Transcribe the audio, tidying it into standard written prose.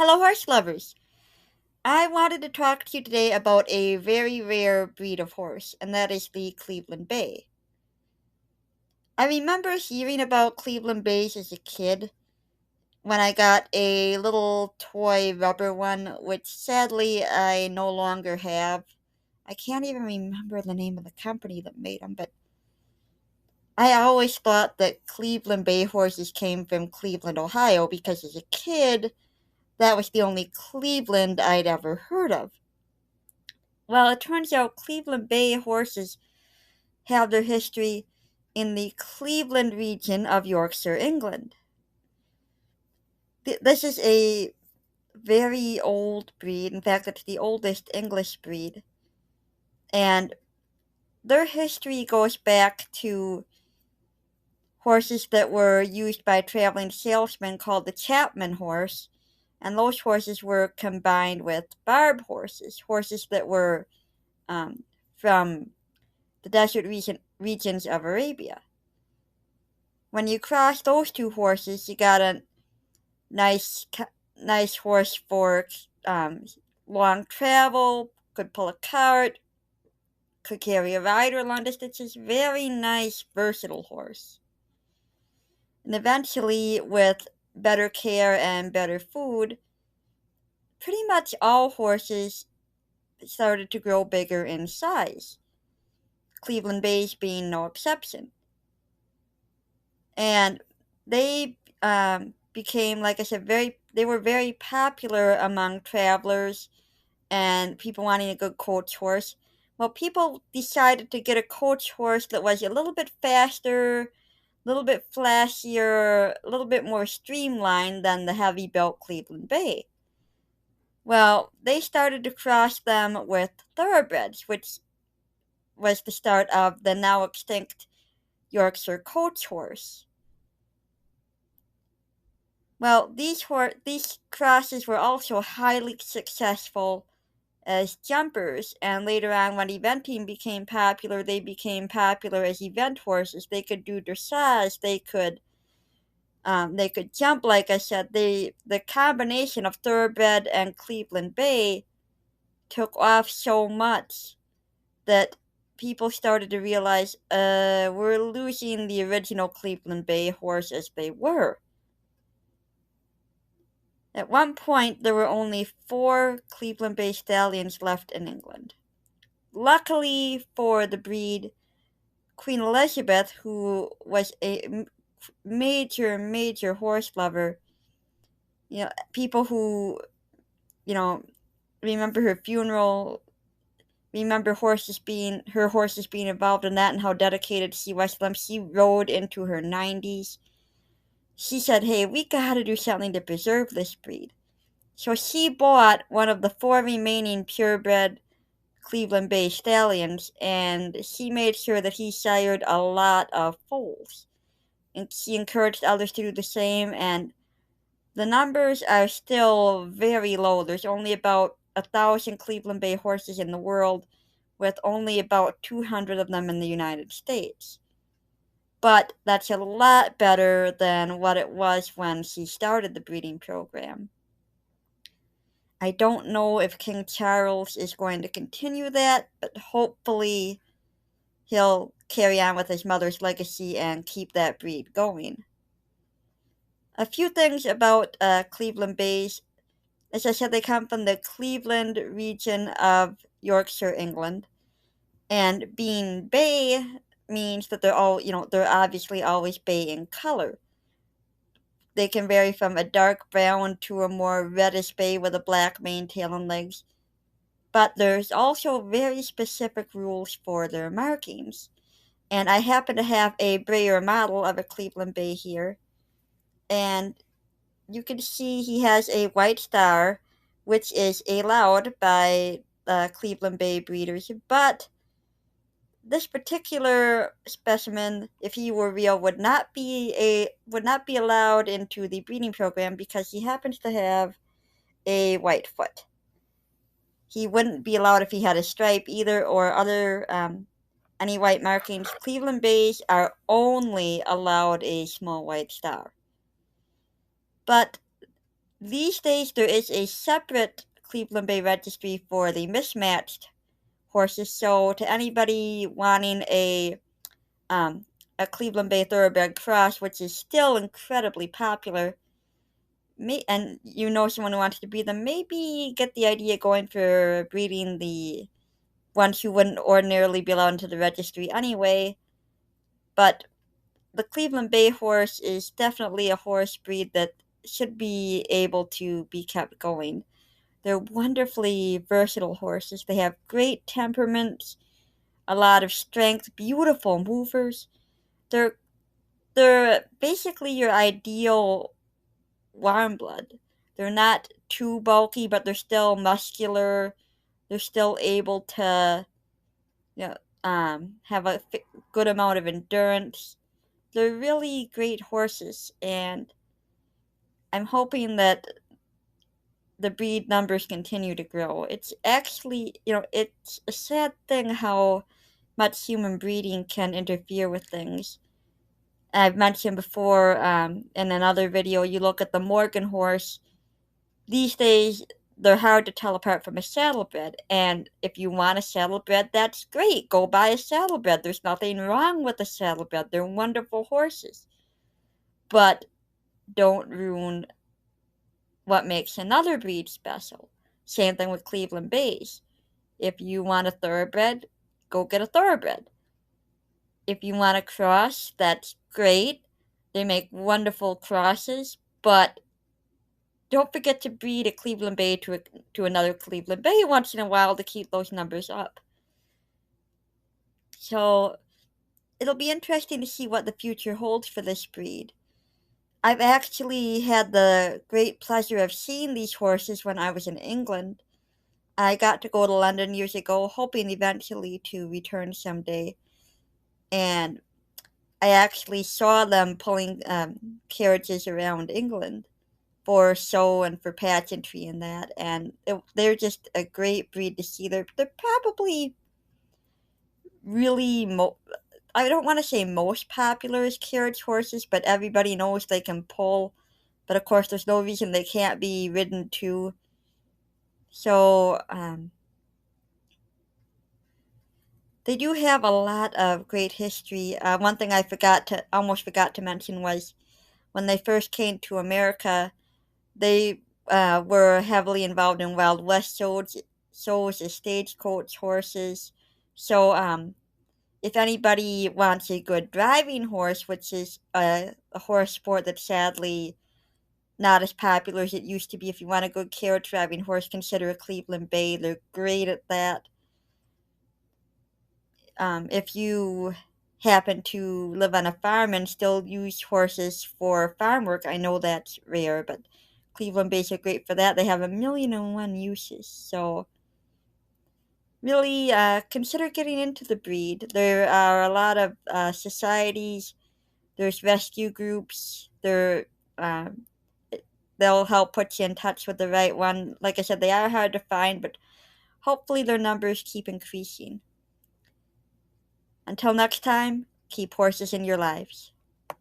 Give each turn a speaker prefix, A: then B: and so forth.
A: Hello, horse lovers. I wanted to talk to you today about a very rare breed of horse, and that is the Cleveland Bay. I remember hearing about Cleveland Bays as a kid when I got a little toy rubber one, which sadly I no longer have. I can't even remember the name of the company that made them, but I always thought that Cleveland Bay horses came from Cleveland, Ohio, because as a kid, that was the only Cleveland I'd ever heard of. Well, it turns out Cleveland Bay horses have their history in the Cleveland region of Yorkshire, England. This is a very old breed. In fact, it's the oldest English breed. And their history goes back to horses that were used by traveling salesmen called the Chapman horse. And those horses were combined with barb horses, horses that were um, from the desert regions of Arabia. When you cross those two horses, you got a nice, nice horse for um, long travel. Could pull a cart. Could carry a rider long distances. Very nice, versatile horse. And eventually, with better care and better food, pretty much all horses started to grow bigger in size. Cleveland Bays being no exception. And they became, like I said, they were very popular among travelers and people wanting a good coach horse. Well, people decided to get a coach horse that was a little bit faster, a little bit flashier, a little bit more streamlined than the heavy built Cleveland Bay. Well, they started to cross them with thoroughbreds, which was the start of the now extinct Yorkshire coach horse. Well, these crosses were also highly successful as jumpers, and later on, when eventing became popular, they became popular as event horses. They could do dressage. They could jump. Like I said, the combination of thoroughbred and Cleveland Bay took off so much that people started to realize, we're losing the original Cleveland Bay horse as they were. At one point, there were only 4 Cleveland Bay stallions left in England. Luckily for the breed, Queen Elizabeth, who was a major horse lover, people who, you know, remember her funeral, remember her horses being involved in that and how dedicated she was to them. She rode into her 90s. She said, hey, we gotta do something to preserve this breed. So she bought one of the 4 remaining purebred Cleveland Bay stallions, and she made sure that he sired a lot of foals. And she encouraged others to do the same, and the numbers are still very low. There's only about 1,000 Cleveland Bay horses in the world, with only about 200 of them in the United States. But that's a lot better than what it was when she started the breeding program. I don't know if King Charles is going to continue that, but hopefully he'll carry on with his mother's legacy and keep that breed going. A few things about Cleveland Bays. As I said, they come from the Cleveland region of Yorkshire, England. And being bay means that they're obviously always bay in color. They can vary from a dark brown to a more reddish bay with a black mane, tail, and legs. But there's also very specific rules for their markings. And I happen to have a brayer model of a Cleveland Bay here. And you can see he has a white star, which is allowed by Cleveland Bay breeders. But this particular specimen, if he were real, would not be allowed into the breeding program because he happens to have a white foot. He wouldn't be allowed if he had a stripe either or other any white markings. Cleveland Bays are only allowed a small white star. But These days, there is a separate Cleveland Bay registry for the mismatched horses. So, to anybody wanting um, a Cleveland Bay Thoroughbred cross, which is still incredibly popular, and you know someone who wants to breed them, maybe get the idea going for breeding the ones who wouldn't ordinarily be allowed into the registry anyway. But the Cleveland Bay horse is definitely a horse breed that should be able to be kept going. They're wonderfully versatile horses. They have great temperaments, a lot of strength, beautiful movers. They're they're basically your ideal warm blood. They're not too bulky, but they're still muscular. They're still able to, you know, have a good amount of endurance. They're really great horses, and I'm hoping that the breed numbers continue to grow. It's actually, it's a sad thing how much human breeding can interfere with things. I've mentioned before in another video, you look at the Morgan horse. These days, they're hard to tell apart from a saddlebred. And if you want a saddlebred, that's great. Go buy a saddlebred. There's nothing wrong with a saddlebred. They're wonderful horses. But don't ruin what makes another breed special. Same thing with Cleveland Bays. If you want a thoroughbred, go get a thoroughbred. If you want a cross, that's great. They make wonderful crosses, but don't forget to breed a Cleveland Bay to another Cleveland Bay once in a while to keep those numbers up. So it'll be interesting to see what the future holds for this breed. I've actually had the great pleasure of seeing these horses when I was in England. I got to go to London years ago, hoping eventually to return someday. And I actually saw them pulling carriages around England for show and for pageantry and that. And they're just a great breed to see. They're probably really, I don't want to say most popular as carriage horses, but everybody knows they can pull. But of course, there's no reason they can't be ridden too. So, they do have a lot of great history. One thing I almost forgot to mention was when they first came to America, they were heavily involved in Wild West shows as stagecoach horses. So, if anybody wants a good driving horse, which is a horse sport that's sadly not as popular as it used to be, if you want a good carriage driving horse, consider a Cleveland Bay. They're great at that. If you happen to live on a farm and still use horses for farm work, I know that's rare, but Cleveland Bays are great for that. They have 1,000,001 uses, so really consider getting into the breed. There are a lot of societies. There's rescue groups. Um, they'll help put you in touch with the right one. Like I said, they are hard to find, but hopefully their numbers keep increasing. Until next time, keep horses in your lives.